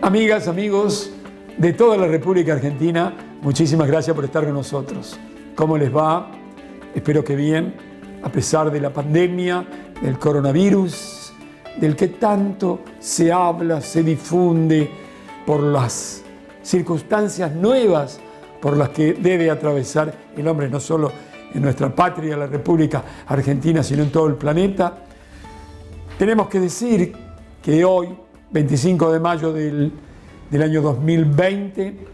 Amigas, amigos de toda la República Argentina, muchísimas gracias por estar con nosotros. ¿Cómo les va? Espero que bien, a pesar de la pandemia, del coronavirus, del que tanto se habla, se difunde por las circunstancias nuevas por las que debe atravesar el hombre, no solo en nuestra patria, la República Argentina, sino en todo el planeta. Tenemos que decir que hoy, 25 de mayo del año 2020,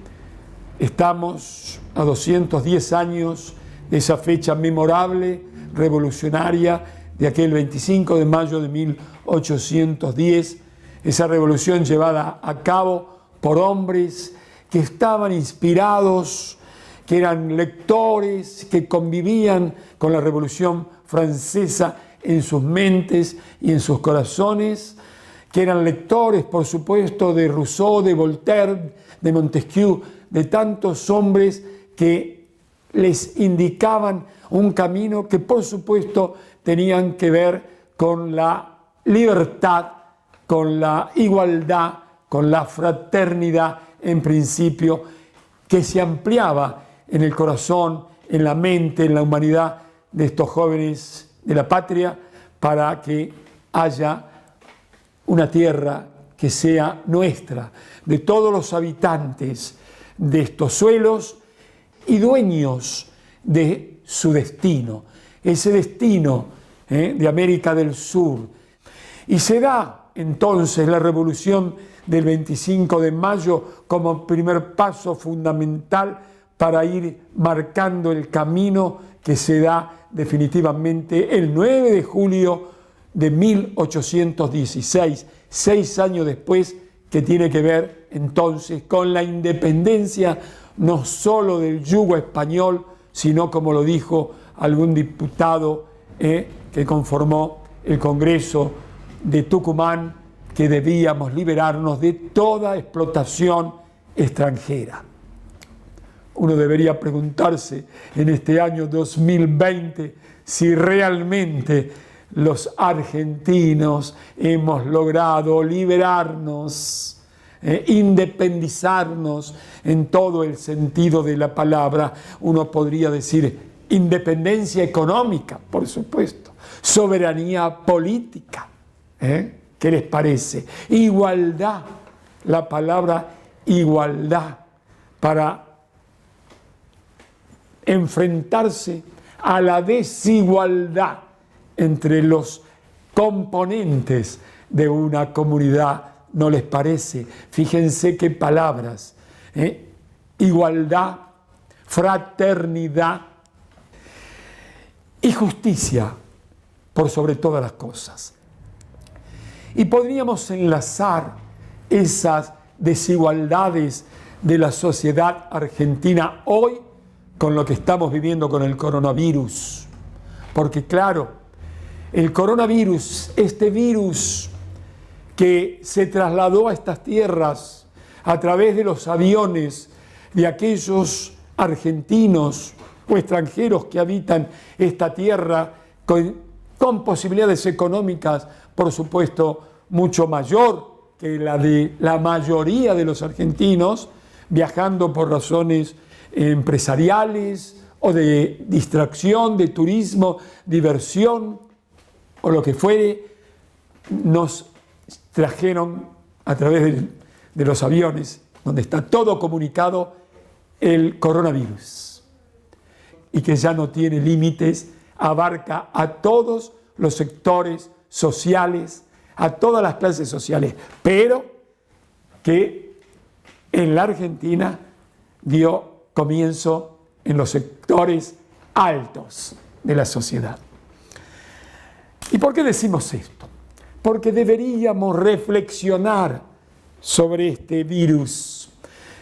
estamos a 210 años de esa fecha memorable, revolucionaria, de aquel 25 de mayo de 1810, esa revolución llevada a cabo por hombres que estaban inspirados, que eran lectores, que convivían con la Revolución Francesa en sus mentes y en sus corazones, que eran lectores, por supuesto, de Rousseau, de Voltaire, de Montesquieu, de tantos hombres que les indicaban un camino que, por supuesto, tenían que ver con la libertad, con la igualdad, con la fraternidad, en principio, que se ampliaba en el corazón, en la mente, en la humanidad de estos jóvenes de la patria, para que haya una tierra que sea nuestra, de todos los habitantes de estos suelos y dueños de su destino, ese destino de América del Sur. Y se da entonces la revolución del 25 de mayo como primer paso fundamental para ir marcando el camino que se da definitivamente el 9 de julio de 1816, 6 años después, que tiene que ver entonces con la independencia no solo del yugo español, sino, como lo dijo algún diputado que conformó el Congreso de Tucumán, que debíamos liberarnos de toda explotación extranjera. Uno debería preguntarse en este año 2020 si realmente los argentinos hemos logrado liberarnos, independizarnos en todo el sentido de la palabra. Uno podría decir independencia económica, por supuesto, soberanía política, ¿qué les parece? Igualdad, la palabra igualdad, para enfrentarse a la desigualdad entre los componentes de una comunidad, ¿no les parece? Fíjense qué palabras, igualdad, fraternidad y justicia por sobre todas las cosas. Y podríamos enlazar esas desigualdades de la sociedad argentina hoy con lo que estamos viviendo con el coronavirus. Porque claro, el coronavirus, este virus que se trasladó a estas tierras a través de los aviones de aquellos argentinos o extranjeros que habitan esta tierra con posibilidades económicas, por supuesto, mucho mayor que la de la mayoría de los argentinos, viajando por razones empresariales o de distracción, de turismo, diversión o lo que fuere, nos trajeron a través de los aviones, donde está todo comunicado, el coronavirus, y que ya no tiene límites, abarca a todos los sectores sociales, a todas las clases sociales, pero que en la Argentina dio comienzo en los sectores altos de la sociedad. ¿Y por qué decimos esto? Porque deberíamos reflexionar sobre este virus.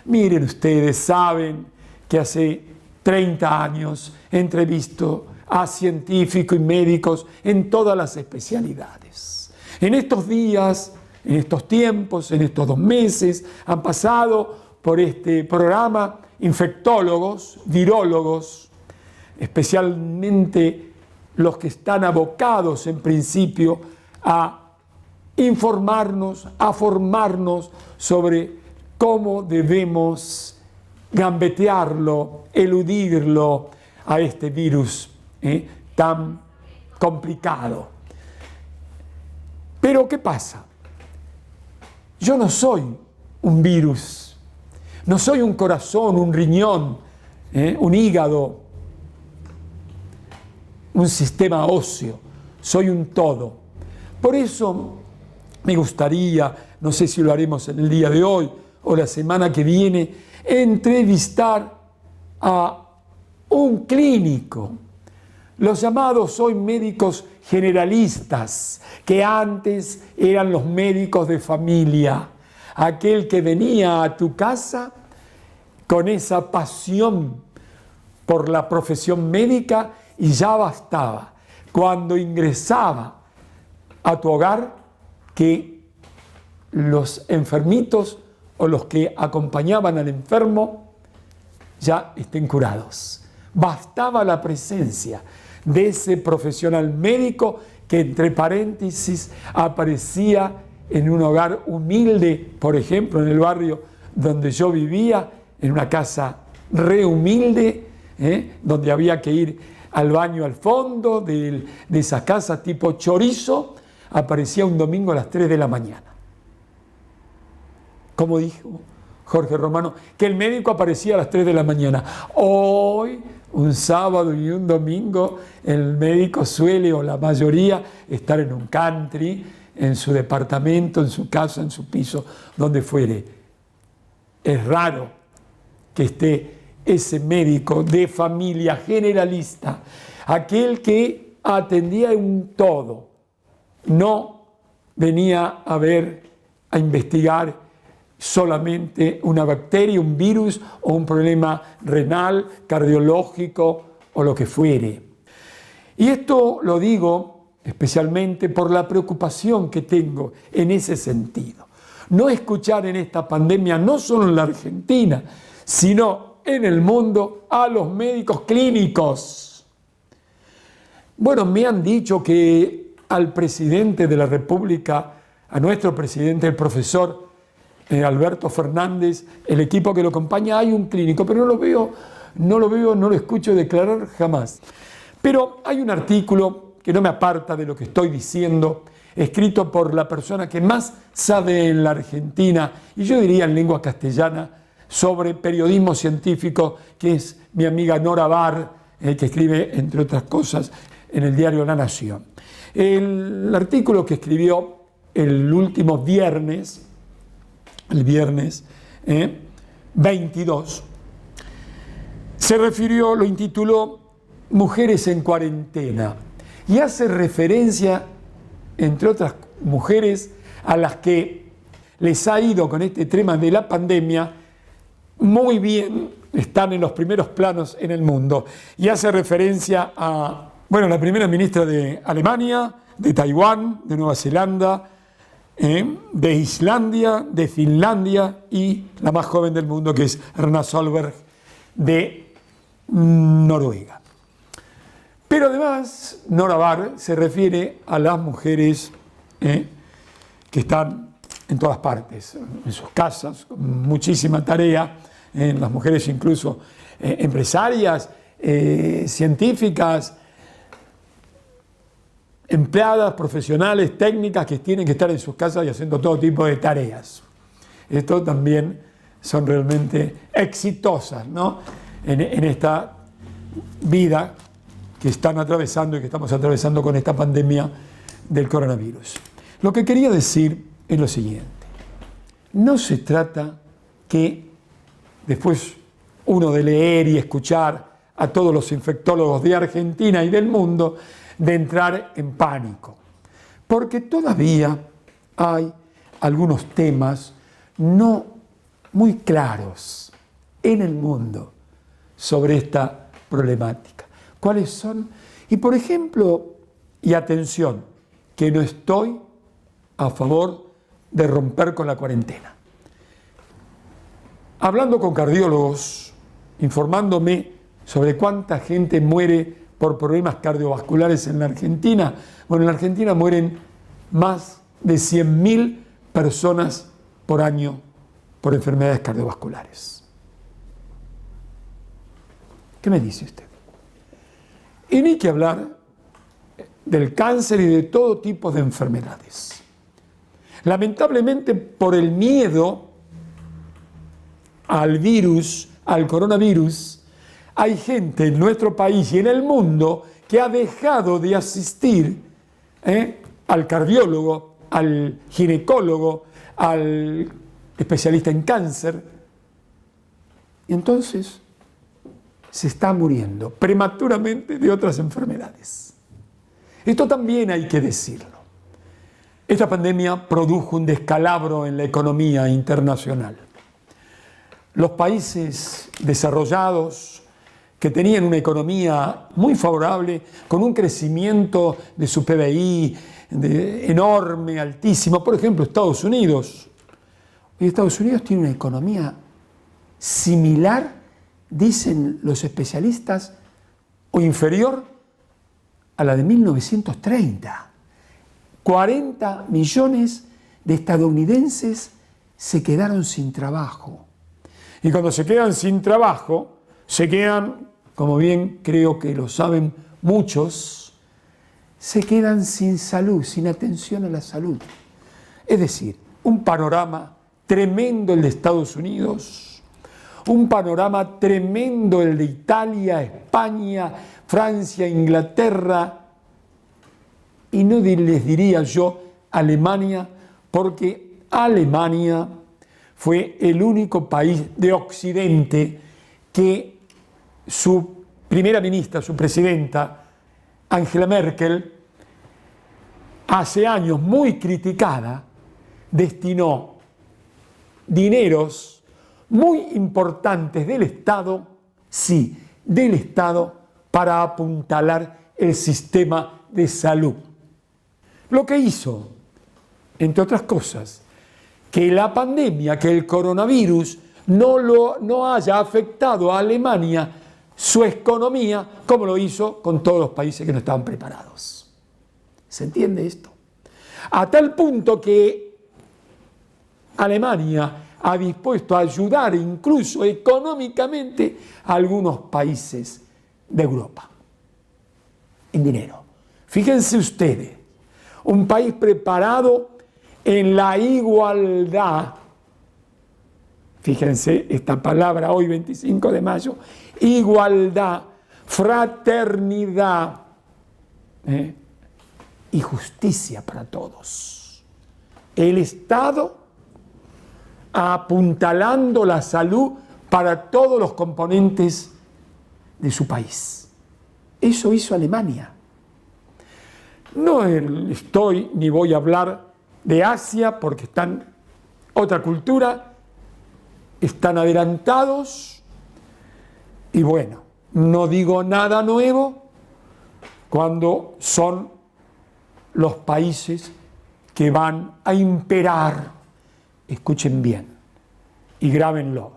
Miren ustedes, saben que hace 30 años he entrevistado a científicos y médicos en todas las especialidades. En estos días, en estos tiempos, en estos 2 meses, han pasado por este programa infectólogos, virólogos, especialmente los que están abocados en principio a informarnos, a formarnos sobre cómo debemos gambetearlo, eludirlo a este virus tan complicado. Pero ¿qué pasa? Yo no soy un virus, no soy un corazón, un riñón, un hígado, un sistema óseo, soy un todo. Por eso me gustaría, no sé si lo haremos en el día de hoy o la semana que viene, entrevistar a un clínico, los llamados hoy médicos generalistas, que antes eran los médicos de familia, aquel que venía a tu casa con esa pasión por la profesión médica y ya bastaba, cuando ingresaba a tu hogar, que los enfermitos o los que acompañaban al enfermo ya estén curados. Bastaba la presencia de ese profesional médico que, entre paréntesis, aparecía en un hogar humilde, por ejemplo, en el barrio donde yo vivía, en una casa re humilde, donde había que ir al baño al fondo de esa casa tipo chorizo, aparecía un domingo a las 3 de la mañana. Como dijo Jorge Romano, que el médico aparecía a las 3 de la mañana. Hoy, un sábado y un domingo, el médico suele, o la mayoría, estar en un country, en su departamento, en su casa, en su piso, donde fuere. Es raro que esté ese médico de familia generalista, aquel que atendía un todo, no venía a ver, a investigar solamente una bacteria, un virus o un problema renal, cardiológico o lo que fuere. Y esto lo digo especialmente por la preocupación que tengo en ese sentido. No escuchar en esta pandemia, no solo en la Argentina, sino en el mundo, a los médicos clínicos. Bueno, me han dicho que al presidente de la República, a nuestro presidente, el profesor Alberto Fernández, el equipo que lo acompaña, hay un clínico, pero no lo escucho declarar jamás. Pero hay un artículo que no me aparta de lo que estoy diciendo, escrito por la persona que más sabe en la Argentina, y yo diría en lengua castellana, sobre periodismo científico, que es mi amiga Nora Barr, que escribe, entre otras cosas, en el diario La Nación. El artículo que escribió el último viernes, el viernes 22, lo intituló Mujeres en cuarentena, y hace referencia, entre otras mujeres, a las que les ha ido con este tema de la pandemia muy bien, están en los primeros planos en el mundo, y hace referencia a, la primera ministra de Alemania, de Taiwán, de Nueva Zelanda, de Islandia, de Finlandia, y la más joven del mundo, que es Erna Solberg, de Noruega. Pero además, Nora Barr se refiere a las mujeres que están en todas partes, en sus casas, con muchísima tarea, las mujeres incluso empresarias, científicas, empleadas, profesionales, técnicas, que tienen que estar en sus casas y haciendo todo tipo de tareas. Esto también son realmente exitosas, ¿no? en esta vida que están atravesando y que estamos atravesando con esta pandemia del coronavirus. Lo que quería decir es lo siguiente: no se trata que después uno de leer y escuchar a todos los infectólogos de Argentina y del mundo, de entrar en pánico, porque todavía hay algunos temas no muy claros en el mundo sobre esta problemática. ¿Cuáles son? Y por ejemplo, y atención, que no estoy a favor de romper con la cuarentena. Hablando con cardiólogos, informándome sobre cuánta gente muere por problemas cardiovasculares en la Argentina. Bueno, en la Argentina mueren más de 100.000 personas por año por enfermedades cardiovasculares. ¿Qué me dice usted? Y ni que hablar del cáncer y de todo tipo de enfermedades. Lamentablemente, por el miedo al virus, al coronavirus, hay gente en nuestro país y en el mundo que ha dejado de asistir al cardiólogo, al ginecólogo, al especialista en cáncer. Y entonces se está muriendo prematuramente de otras enfermedades. Esto también hay que decirlo. Esta pandemia produjo un descalabro en la economía internacional. Los países desarrollados que tenían una economía muy favorable, con un crecimiento de su PBI enorme, altísimo, por ejemplo, Estados Unidos. Hoy Estados Unidos tiene una economía similar, dicen los especialistas, o inferior a la de 1930. 40 millones de estadounidenses se quedaron sin trabajo. Y cuando se quedan sin trabajo, se quedan, como bien creo que lo saben muchos, se quedan sin salud, sin atención a la salud. Es decir, un panorama tremendo el de Estados Unidos, un panorama tremendo el de Italia, España, Francia, Inglaterra, y no les diría yo Alemania, porque Alemania fue el único país de Occidente que su primera ministra, su presidenta, Angela Merkel, hace años muy criticada, destinó dineros muy importantes del Estado, sí, del Estado, para apuntalar el sistema de salud. Lo que hizo, entre otras cosas, que la pandemia, que el coronavirus no haya afectado a Alemania, su economía, como lo hizo con todos los países que no estaban preparados. ¿Se entiende esto? A tal punto que Alemania ha dispuesto a ayudar incluso económicamente a algunos países de Europa, en dinero. Fíjense ustedes, un país preparado en la igualdad, fíjense esta palabra hoy 25 de mayo, igualdad, fraternidad y justicia para todos. El Estado apuntalando la salud para todos los componentes de su país. Eso hizo Alemania. No estoy ni voy a hablar de Asia porque están otra cultura, están adelantados y bueno, no digo nada nuevo cuando son los países que van a imperar, escuchen bien y grábenlo,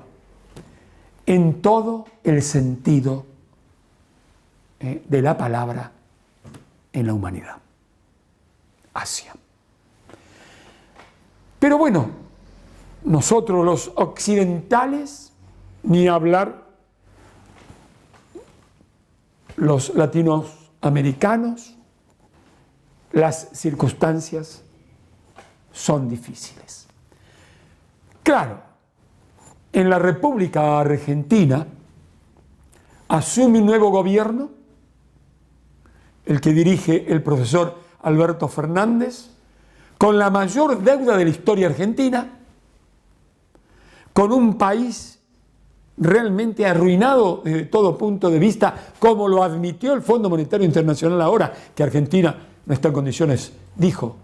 en todo el sentido de la palabra en la humanidad. Asia. Pero bueno, nosotros los occidentales, ni hablar, los latinoamericanos, las circunstancias son difíciles. Claro, en la República Argentina asume un nuevo gobierno, el que dirige el profesor Alberto Fernández, con la mayor deuda de la historia argentina, con un país realmente arruinado desde todo punto de vista, como lo admitió el Fondo Monetario Internacional ahora, que Argentina no está en condiciones, dijo,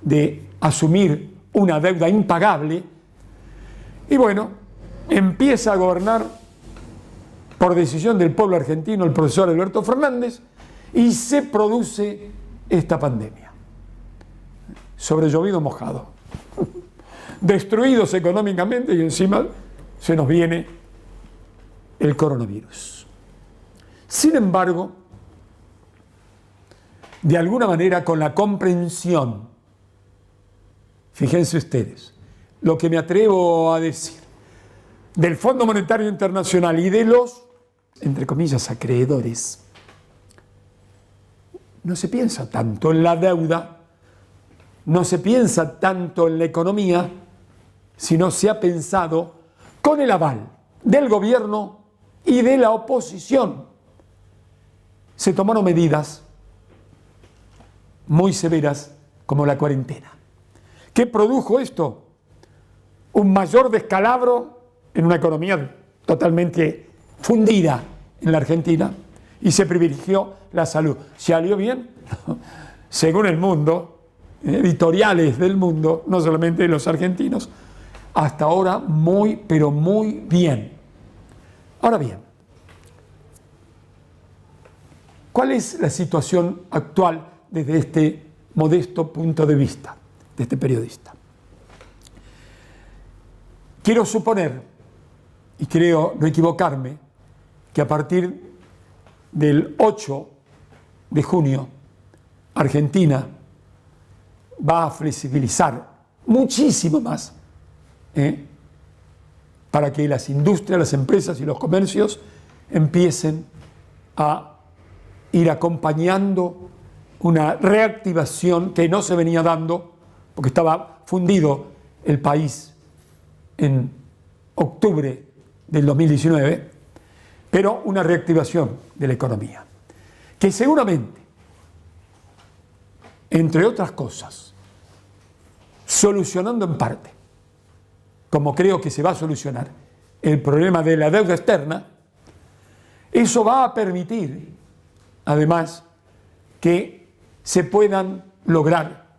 de asumir una deuda impagable. Y bueno, empieza a gobernar por decisión del pueblo argentino el profesor Alberto Fernández y se produce esta pandemia. Sobre llovido mojado. Destruidos económicamente y encima se nos viene el coronavirus. Sin embargo, de alguna manera con la comprensión. Fíjense ustedes, lo que me atrevo a decir del Fondo Monetario Internacional y de los, entre comillas, acreedores. No se piensa tanto en la deuda, no se piensa tanto en la economía, sino se ha pensado con el aval del gobierno y de la oposición. Se tomaron medidas muy severas como la cuarentena. ¿Qué produjo esto? Un mayor descalabro en una economía totalmente fundida en la Argentina y se privilegió la salud. ¿Salió bien? Según el mundo, editoriales del mundo, no solamente los argentinos, hasta ahora muy, pero muy bien. Ahora bien, ¿cuál es la situación actual desde este modesto punto de vista de este periodista? Quiero suponer, y creo no equivocarme, que a partir del 8 de junio, Argentina va a flexibilizar muchísimo más para que las industrias, las empresas y los comercios empiecen a ir acompañando una reactivación que no se venía dando porque estaba fundido el país en octubre del 2019, pero una reactivación de la economía, que seguramente, entre otras cosas, solucionando en parte, como creo que se va a solucionar, el problema de la deuda externa, eso va a permitir, además, que se puedan lograr,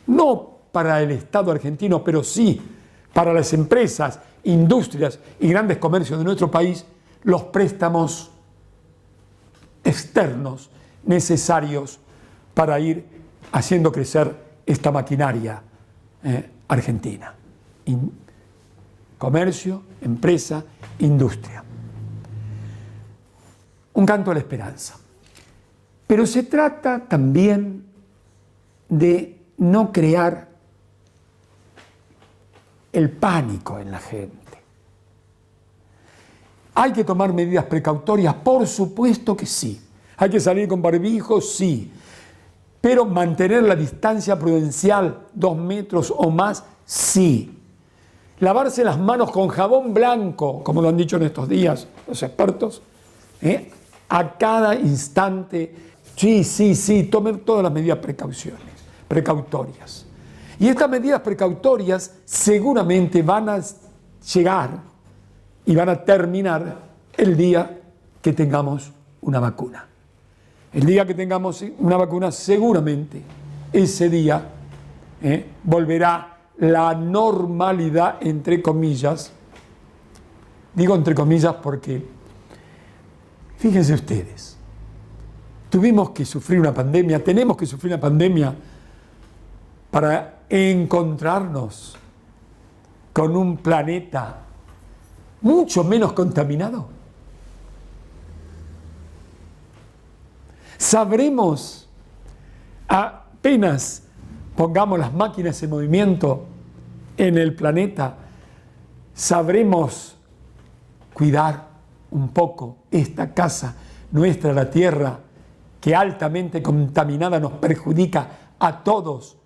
no para el Estado argentino, pero sí para las empresas, industrias y grandes comercios de nuestro país, los préstamos externos necesarios para ir haciendo crecer esta maquinaria argentina. Comercio, empresa, industria. Un canto a la esperanza. Pero se trata también de no crear el pánico en la gente. ¿Hay que tomar medidas precautorias? Por supuesto que sí. ¿Hay que salir con barbijo? Sí. Pero mantener la distancia prudencial, 2 metros o más, sí. Lavarse las manos con jabón blanco, como lo han dicho en estos días los expertos, a cada instante. Sí, tomen todas las medidas precautorias. Y estas medidas precautorias seguramente van a llegar y van a terminar el día que tengamos una vacuna. El día que tengamos una vacuna, seguramente ese día volverá la normalidad, entre comillas. Digo entre comillas porque, fíjense ustedes, tuvimos que sufrir una pandemia, tenemos que sufrir una pandemia para encontrarnos con un planeta mucho menos contaminado. Sabremos, apenas pongamos las máquinas en movimiento en el planeta, sabremos cuidar un poco esta casa nuestra, la Tierra, que altamente contaminada nos perjudica a todos.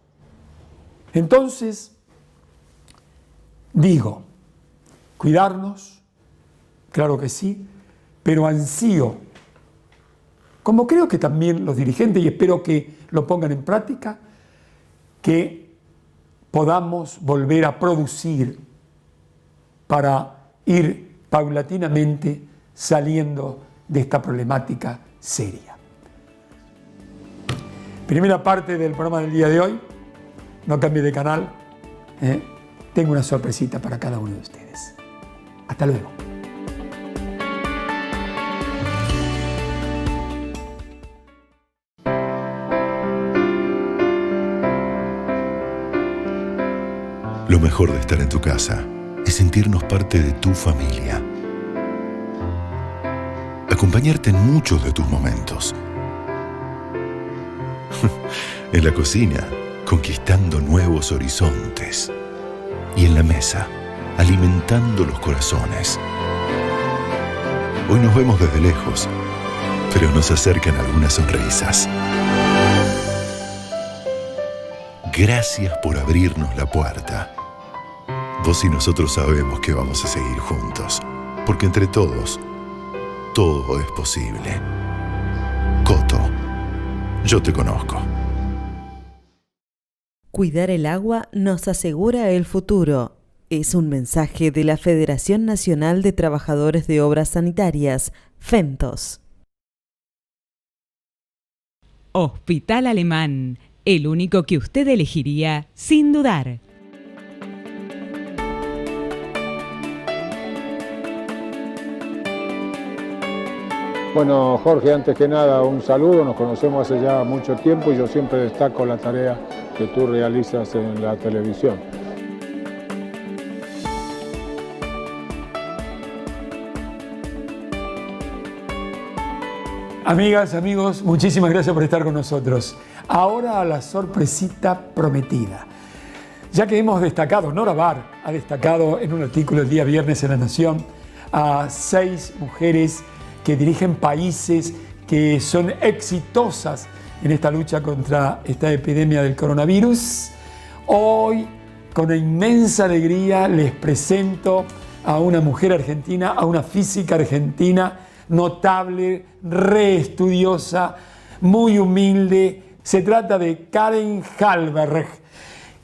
Entonces, digo, cuidarnos, claro que sí, pero ansío, como creo que también los dirigentes, y espero que lo pongan en práctica, que podamos volver a producir para ir paulatinamente saliendo de esta problemática seria. Primera parte del programa del día de hoy. No cambie de canal. Tengo una sorpresita para cada uno de ustedes. Hasta luego. Lo mejor de estar en tu casa es sentirnos parte de tu familia. Acompañarte en muchos de tus momentos. En la cocina, conquistando nuevos horizontes. Y en la mesa, alimentando los corazones. Hoy nos vemos desde lejos, pero nos acercan algunas sonrisas. Gracias por abrirnos la puerta. Vos y nosotros sabemos que vamos a seguir juntos, porque entre todos, todo es posible. Coto, yo te conozco. Cuidar el agua nos asegura el futuro. Es un mensaje de la Federación Nacional de Trabajadores de Obras Sanitarias, FENTOS. Hospital Alemán, el único que usted elegiría sin dudar. Bueno, Jorge, antes que nada, un saludo. Nos conocemos hace ya mucho tiempo y yo siempre destaco la tarea que tú realizas en la televisión. Amigas, amigos, muchísimas gracias por estar con nosotros. Ahora la sorpresita prometida. Ya que hemos destacado, Nora Bar ha destacado en un artículo el día viernes en La Nación a 6 mujeres que dirigen países que son exitosas en esta lucha contra esta epidemia del coronavirus. Hoy, con una inmensa alegría, les presento a una mujer argentina, a una física argentina notable, reestudiosa, muy humilde. Se trata de Karen Hallberg,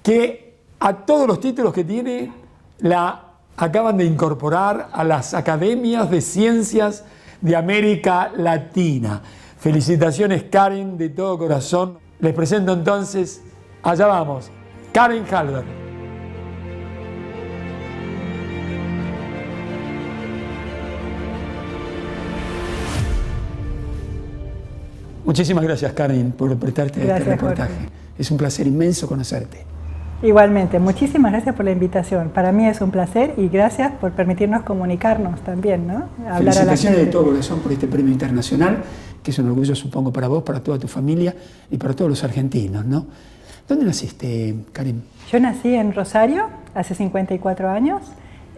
que a todos los títulos que tiene la acaban de incorporar a las academias de ciencias de América Latina. Felicitaciones, Karen, de todo corazón. Les presento entonces, allá vamos, Karen Hallberg. Muchísimas gracias, Karen, por prestarte este reportaje. Jorge. Es un placer inmenso conocerte. Igualmente, muchísimas gracias por la invitación. Para mí es un placer y gracias por permitirnos comunicarnos también, ¿no? Hablar Felicitaciones a la gente. de todo corazón por este premio internacional, que es un orgullo, supongo, para vos, para toda tu familia y para todos los argentinos, ¿no? ¿Dónde naciste, Karen? Yo nací en Rosario hace 54 años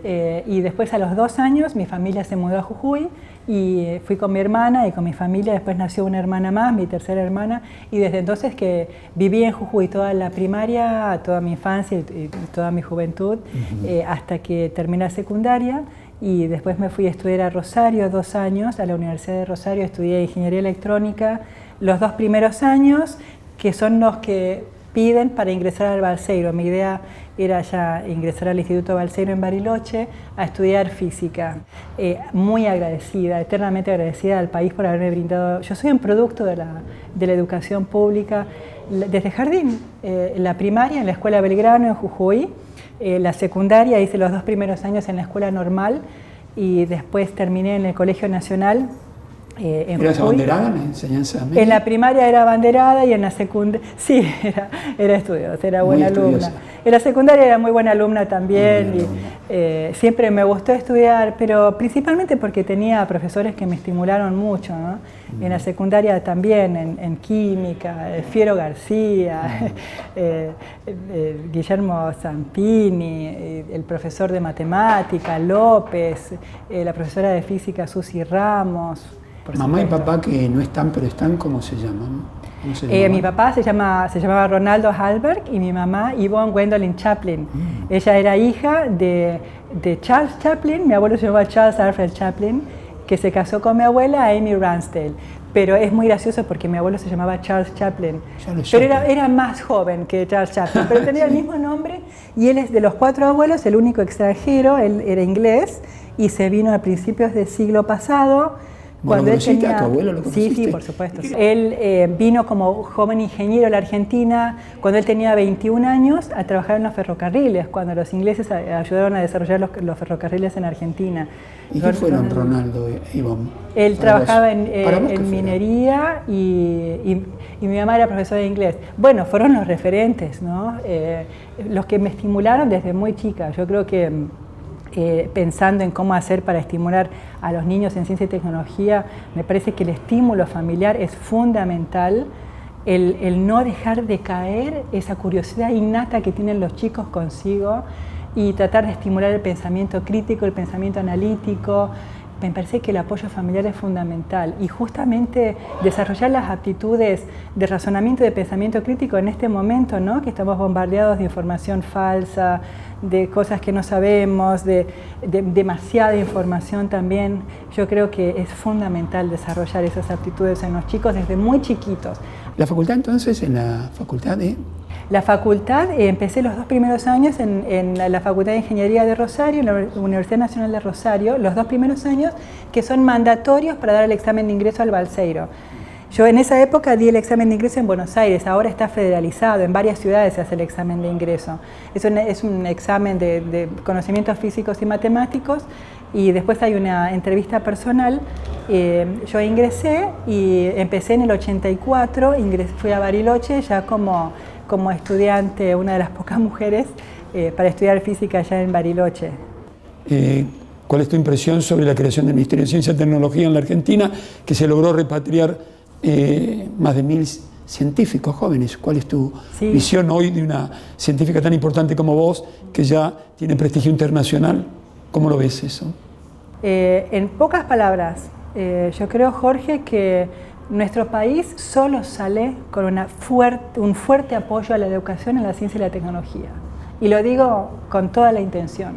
y después a los 2 años mi familia se mudó a Jujuy y fui con mi hermana y con mi familia. Después nació una hermana más, mi tercera hermana, y desde entonces que viví en Jujuy toda la primaria, toda mi infancia y toda mi juventud, hasta que terminé la secundaria. Y después me fui a estudiar a Rosario 2 años, a la Universidad de Rosario. Estudié Ingeniería Electrónica los 2 primeros años, que son los que piden para ingresar al Balseiro. Mi idea era ya ingresar al Instituto Balseiro en Bariloche a estudiar física. Muy agradecida, eternamente agradecida al país por haberme brindado. Yo soy un producto de la educación pública desde jardín, la primaria en la Escuela Belgrano en Jujuy, la secundaria hice los 2 primeros años en la Escuela Normal y después terminé en el Colegio Nacional. ¿Eras abanderada en la enseñanza media? En la primaria era abanderada y en la secundaria, sí, era estudiosa, era buena alumna. En la secundaria era muy buena alumna también y siempre me gustó estudiar, pero principalmente porque tenía profesores que me estimularon mucho, ¿no? En la secundaria también, en química, Fiero García, Guillermo Zampini, el profesor de matemática, López, la profesora de física, Susi Ramos. Mamá y papá que no están, pero están, ¿cómo se llaman? Mi papá se llamaba Ronaldo Hallberg y mi mamá Yvonne Gwendolyn Chaplin. Ella era hija de Charles Chaplin, mi abuelo se llamaba Charles Alfred Chaplin, que se casó con mi abuela Amy Ransdale. Pero es muy gracioso porque mi abuelo se llamaba Charles Chaplin. Pero era más joven que Charles Chaplin, pero tenía el mismo nombre y él es de los 4 abuelos el único extranjero. Él era inglés y se vino a principios del siglo pasado. Cuando él tenía... ¿A tu abuelo lo conociste? Sí, por supuesto. Él vino como joven ingeniero a la Argentina cuando él tenía 21 años a trabajar en los ferrocarriles, cuando los ingleses ayudaron a desarrollar los ferrocarriles en Argentina. ¿Y qué fueron Ronaldo y Ivonne? Él trabajaba en minería y mi mamá era profesora de inglés. Bueno, fueron los referentes, ¿no? Los que me estimularon desde muy chica. Yo creo que pensando en cómo hacer para estimular a los niños en ciencia y tecnología, me parece que el estímulo familiar es fundamental el no dejar de caer, esa curiosidad innata que tienen los chicos consigo y tratar de estimular el pensamiento crítico, el pensamiento analítico. Me parece que el apoyo familiar es fundamental y justamente desarrollar las aptitudes de razonamiento y de pensamiento crítico en este momento, ¿no? Que estamos bombardeados de información falsa, de cosas que no sabemos, de demasiada información también. Yo creo que es fundamental desarrollar esas aptitudes en los chicos desde muy chiquitos. La facultad entonces, en la facultad de... La facultad, empecé los 2 primeros años en la Facultad de Ingeniería de Rosario, en la Universidad Nacional de Rosario, los 2 primeros años que son mandatorios para dar el examen de ingreso al Balseiro. Yo en esa época di el examen de ingreso en Buenos Aires, ahora está federalizado, en varias ciudades se hace el examen de ingreso. Es un examen de conocimientos físicos y matemáticos y después hay una entrevista personal. Yo ingresé y empecé en el 84, fui a Bariloche ya como estudiante, una de las pocas mujeres, para estudiar física allá en Bariloche. ¿Cuál es tu impresión sobre la creación del Ministerio de Ciencia y Tecnología en la Argentina, que se logró repatriar más de 1000 científicos jóvenes? ¿Cuál es tu visión hoy de una científica tan importante como vos, que ya tiene prestigio internacional? ¿Cómo lo ves eso? En pocas palabras, yo creo, Jorge, que nuestro país solo sale con un fuerte apoyo a la educación, a la ciencia y la tecnología. Y lo digo con toda la intención.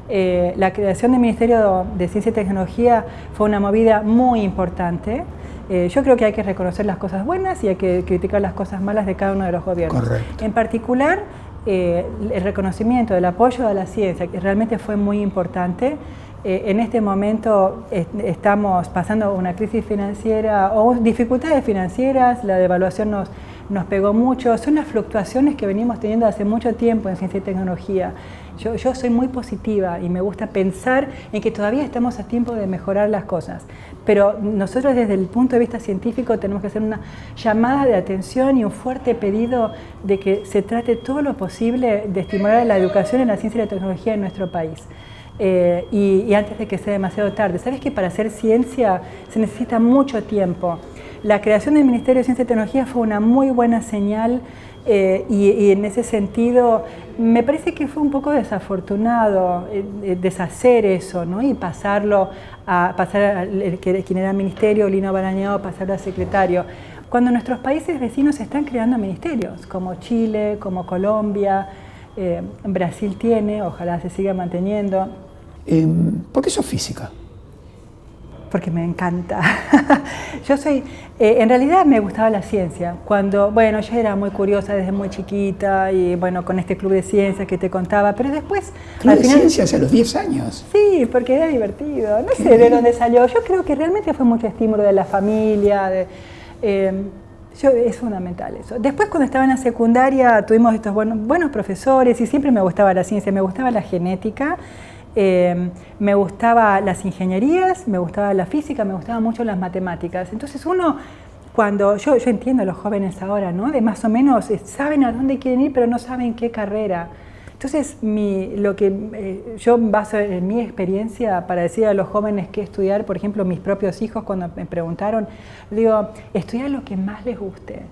La creación del Ministerio de Ciencia y Tecnología fue una movida muy importante. Yo creo que hay que reconocer las cosas buenas y hay que criticar las cosas malas de cada uno de los gobiernos. Correcto. En particular, el reconocimiento del apoyo a la ciencia, que realmente fue muy importante. En este momento estamos pasando una crisis financiera o dificultades financieras, la devaluación nos pegó mucho, son las fluctuaciones que venimos teniendo hace mucho tiempo en ciencia y tecnología. Yo soy muy positiva y me gusta pensar en que todavía estamos a tiempo de mejorar las cosas, pero nosotros desde el punto de vista científico tenemos que hacer una llamada de atención y un fuerte pedido de que se trate todo lo posible de estimular la educación en la ciencia y la tecnología en nuestro país. Y antes de que sea demasiado tarde. ¿Sabes que para hacer ciencia se necesita mucho tiempo? La creación del Ministerio de Ciencia y Tecnología fue una muy buena señal y en ese sentido me parece que fue un poco desafortunado deshacer eso, ¿no? Y pasar quien era ministerio, Lino Barañao, pasarlo a secretario. Cuando nuestros países vecinos están creando ministerios, como Chile, como Colombia, Brasil tiene, ojalá se siga manteniendo. ¿Por qué sos física? Porque me encanta. Yo soy, en realidad me gustaba la ciencia. Yo era muy curiosa desde muy chiquita y bueno, con este club de ciencias que te contaba, pero después... ¿Club de ciencias a los 10 años? Sí, porque era divertido. No sé de dónde salió. Yo creo que realmente fue mucho estímulo de la familia, es fundamental eso. Después, cuando estaba en la secundaria, tuvimos estos buenos profesores y siempre me gustaba la ciencia, me gustaba la genética, me gustaban las ingenierías, me gustaba la física, me gustaban mucho las matemáticas. Entonces cuando yo entiendo a los jóvenes ahora, ¿no? De más o menos saben a dónde quieren ir, pero no saben qué carrera. Entonces, lo que yo baso en mi experiencia para decir a los jóvenes qué estudiar, por ejemplo, mis propios hijos cuando me preguntaron, digo, estudiar lo que más les guste.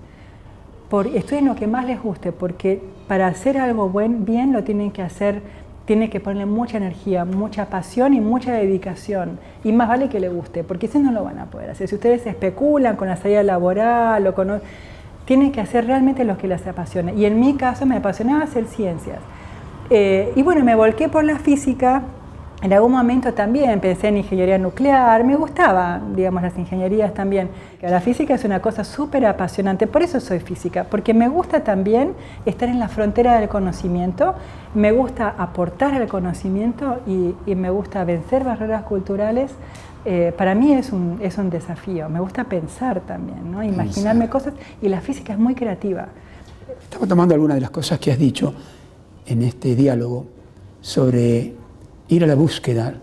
Estudien lo que más les guste, porque para hacer algo bien lo tienen que hacer, tienen que ponerle mucha energía, mucha pasión y mucha dedicación. Y más vale que le guste, porque si no lo van a poder hacer. Si ustedes especulan con la salida laboral o con... Tienen que hacer realmente lo que les apasiona. Y en mi caso me apasionaba hacer ciencias. Y bueno, me volqué por la física. En algún momento también pensé en ingeniería nuclear, me gustaba, digamos, las ingenierías también. La física es una cosa súper apasionante, por eso soy física, porque me gusta también estar en la frontera del conocimiento, me gusta aportar al conocimiento y me gusta vencer barreras culturales. Para mí es un desafío, me gusta pensar también, ¿no? Imaginarme cosas, y la física es muy creativa. Estaba tomando algunas de las cosas que has dicho en este diálogo sobre ir a la búsqueda,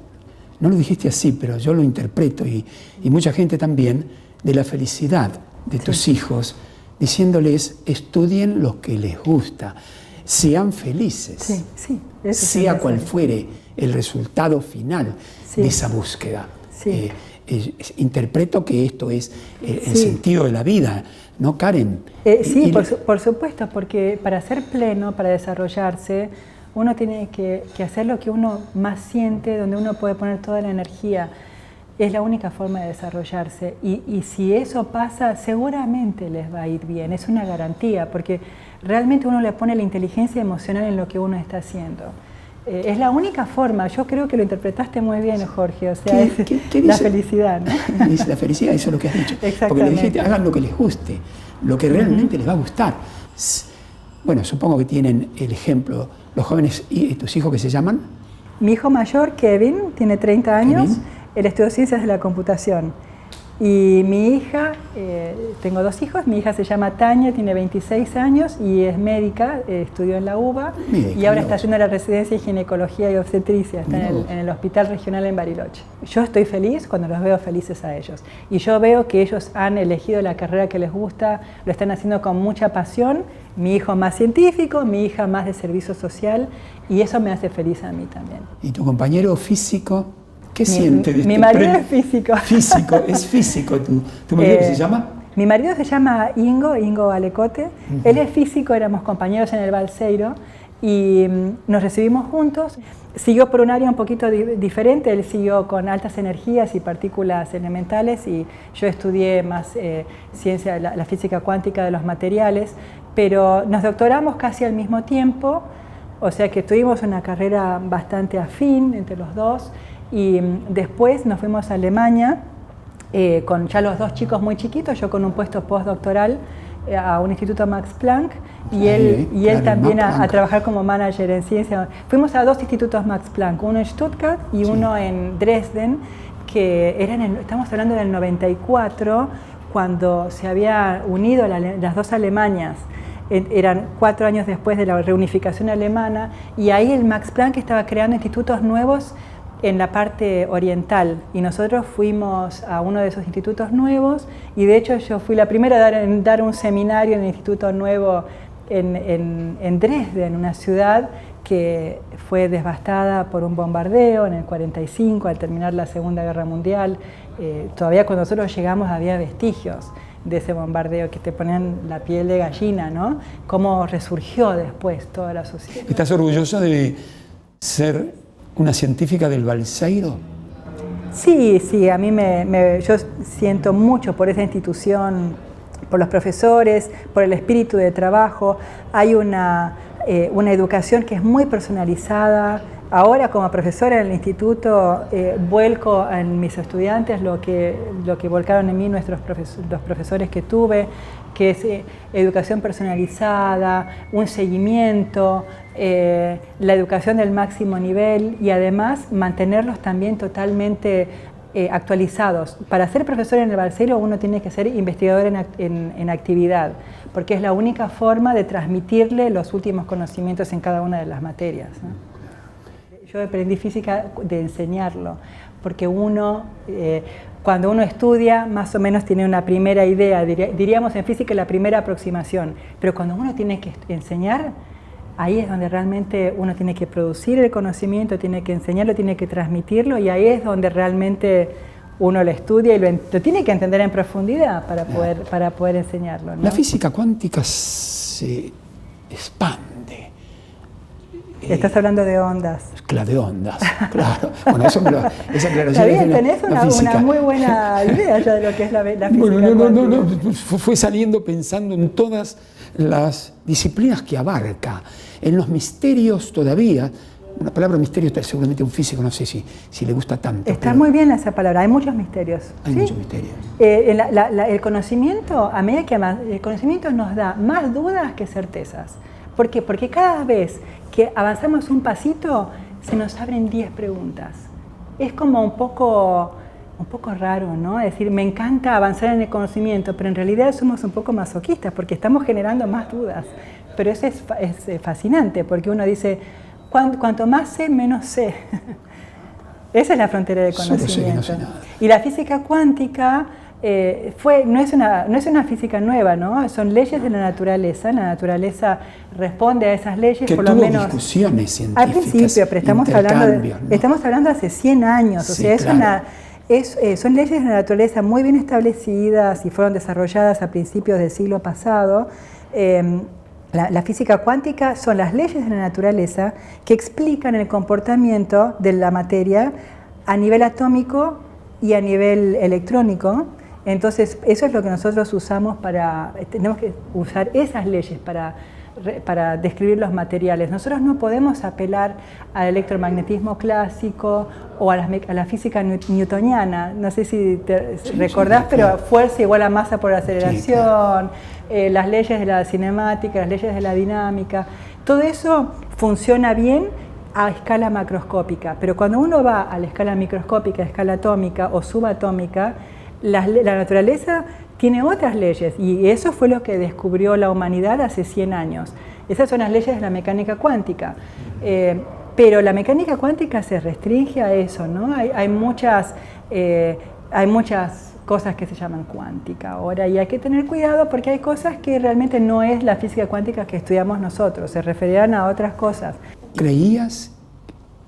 no lo dijiste así, pero yo lo interpreto y mucha gente también, de la felicidad de tus hijos, diciéndoles estudien lo que les gusta, sean felices, sea cual fuere el resultado final de esa búsqueda. Interpreto que esto es el sentido de la vida, ¿no, Karen? Sí, por supuesto, porque para ser pleno, para desarrollarse, uno tiene que hacer lo que uno más siente, donde uno puede poner toda la energía. Es la única forma de desarrollarse. Y si eso pasa, seguramente les va a ir bien. Es una garantía, porque realmente uno le pone la inteligencia emocional en lo que uno está haciendo. Es la única forma. Yo creo que lo interpretaste muy bien, Jorge. O sea, ¿Qué la felicidad, ¿no? Dice la felicidad, eso es lo que has dicho. Porque le dijiste, hagan lo que les guste, lo que realmente les va a gustar. Bueno, supongo que tienen el ejemplo. Los jóvenes, ¿y tus hijos qué se llaman? Mi hijo mayor, Kevin, tiene 30 años. Kevin. Él estudió Ciencias de la Computación. Y mi hija, tengo 2 hijos, mi hija se llama Tania, tiene 26 años y es médica, estudió en la UBA y ahora está haciendo la residencia en ginecología y obstetricia, está en el hospital regional en Bariloche. Yo estoy feliz cuando los veo felices a ellos y yo veo que ellos han elegido la carrera que les gusta, lo están haciendo con mucha pasión, mi hijo más científico, mi hija más de servicio social y eso me hace feliz a mí también. ¿Y tu compañero físico? ¿Qué siente de mi marido es físico. Físico, es físico. ¿Tu marido qué se llama? Mi marido se llama Ingo Alecote. Él es físico, éramos compañeros en el Balseiro y nos recibimos juntos. Siguió por un área un poquito diferente, él siguió con altas energías y partículas elementales y yo estudié más ciencia, la física cuántica de los materiales, pero nos doctoramos casi al mismo tiempo, o sea que tuvimos una carrera bastante afín entre los dos. Y después nos fuimos a Alemania con ya los 2 chicos muy chiquitos, yo con un puesto postdoctoral a un instituto Max Planck y él también a trabajar como manager en ciencia. Fuimos a 2 institutos Max Planck, uno en Stuttgart y uno en Dresden, que estamos hablando del 94, cuando se había unido las 2 Alemanias. Eran 4 años después de la reunificación alemana y ahí el Max Planck estaba creando institutos nuevos en la parte oriental y nosotros fuimos a uno de esos institutos nuevos y de hecho yo fui la primera a dar un seminario en el instituto nuevo en Dresden, una ciudad que fue devastada por un bombardeo en el 45 al terminar la Segunda Guerra Mundial. Todavía cuando nosotros llegamos había vestigios de ese bombardeo que te ponían la piel de gallina, ¿no? Cómo resurgió después toda la sociedad. ¿Estás orgullosa de ser una científica del Balseiro? Sí, a mí yo siento mucho por esa institución, por los profesores, por el espíritu de trabajo. Hay una educación que es muy personalizada. Ahora como profesora en el instituto vuelco en mis estudiantes lo que volcaron en mí los profesores que tuve, que es educación personalizada, un seguimiento, la educación del máximo nivel y además mantenerlos también totalmente actualizados. Para ser profesor en el Balseiro uno tiene que ser investigador en actividad, porque es la única forma de transmitirle los últimos conocimientos en cada una de las materias, ¿no? Yo aprendí física de enseñarlo, porque cuando uno estudia, más o menos tiene una primera idea, diríamos en física la primera aproximación, pero cuando uno tiene que enseñar, ahí es donde realmente uno tiene que producir el conocimiento, tiene que enseñarlo, tiene que transmitirlo, y ahí es donde realmente uno lo estudia y lo tiene que entender en profundidad para poder enseñarlo, ¿no? La física cuántica se expande. Estás hablando de ondas. Claro, de ondas, claro. Bueno, esa aclaración. Está bien, tenés una muy buena idea ya de lo que es la física. Bueno, no. Fue saliendo pensando en todas las disciplinas que abarca, en los misterios todavía. Una palabra misterio, seguramente un físico no sé si le gusta tanto. Está muy bien esa palabra, hay muchos misterios. Hay muchos misterios. El conocimiento, a medida que el conocimiento nos da más dudas que certezas. ¿Por qué? Porque cada vez que avanzamos un pasito, se nos abren 10 preguntas. Es como un poco raro, ¿no? Es decir, me encanta avanzar en el conocimiento, pero en realidad somos un poco masoquistas porque estamos generando más dudas. Pero eso es fascinante, porque uno dice, cuanto más sé, menos sé. Esa es la frontera del conocimiento. Solo sé que no sé nada. Y la física cuántica no es una física nueva, ¿no? Son leyes de la naturaleza responde a esas leyes, que por lo menos discusiones científicas, al principio, pero estamos hablando hace 100 años, ¿no? o sea, sí, claro. Son leyes de la naturaleza muy bien establecidas y fueron desarrolladas a principios del siglo pasado. La física cuántica son las leyes de la naturaleza que explican el comportamiento de la materia a nivel atómico y a nivel electrónico. Entonces, eso es lo que nosotros usamos tenemos que usar esas leyes para describir los materiales. Nosotros no podemos apelar al electromagnetismo clásico o a la física newtoniana. No sé si recordás, pero fuerza igual a masa por aceleración, las leyes de la cinemática, las leyes de la dinámica. Todo eso funciona bien a escala macroscópica, pero cuando uno va a la escala microscópica, a escala atómica o subatómica, la naturaleza tiene otras leyes, y eso fue lo que descubrió la humanidad hace 100 años. Esas son las leyes de la mecánica cuántica. Pero la mecánica cuántica se restringe a eso, ¿no? Hay muchas cosas que se llaman cuántica ahora, y hay que tener cuidado porque hay cosas que realmente no es la física cuántica que estudiamos nosotros, se referirán a otras cosas. ¿Creías,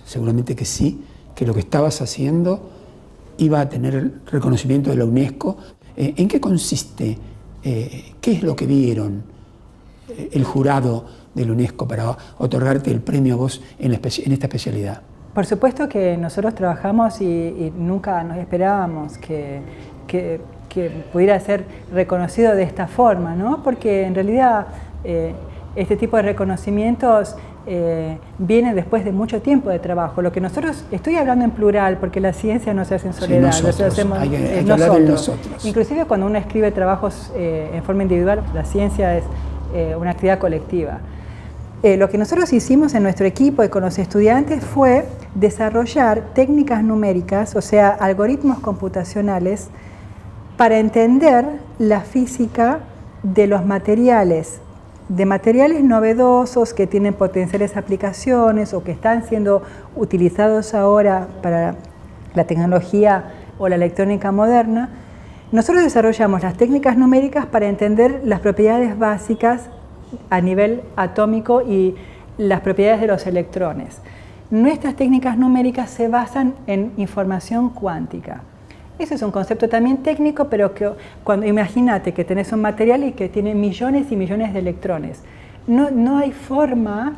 seguramente que sí, que lo que estabas haciendo iba a tener reconocimiento de la UNESCO? ¿En qué consiste? ¿Qué es lo que vieron el jurado de la UNESCO para otorgarte el premio a vos en esta especialidad? Por supuesto que nosotros trabajamos y nunca nos esperábamos que pudiera ser reconocido de esta forma, ¿no? Porque en realidad este tipo de reconocimientos viene después de mucho tiempo de trabajo. Lo que nosotros, estoy hablando en plural porque la ciencia no se hace en soledad, sí, nosotros hacemos hay que hablar de nosotros. Inclusive cuando uno escribe trabajos en forma individual, la ciencia es una actividad colectiva. Lo que nosotros hicimos en nuestro equipo y con los estudiantes fue desarrollar técnicas numéricas, o sea, algoritmos computacionales, para entender la física de los materiales, de materiales novedosos que tienen potenciales aplicaciones o que están siendo utilizados ahora para la tecnología o la electrónica moderna. Nosotros desarrollamos las técnicas numéricas para entender las propiedades básicas a nivel atómico y las propiedades de los electrones. Nuestras técnicas numéricas se basan en información cuántica. Ese es un concepto también técnico, pero que imagínate que tenés un material y que tiene millones y millones de electrones. No hay forma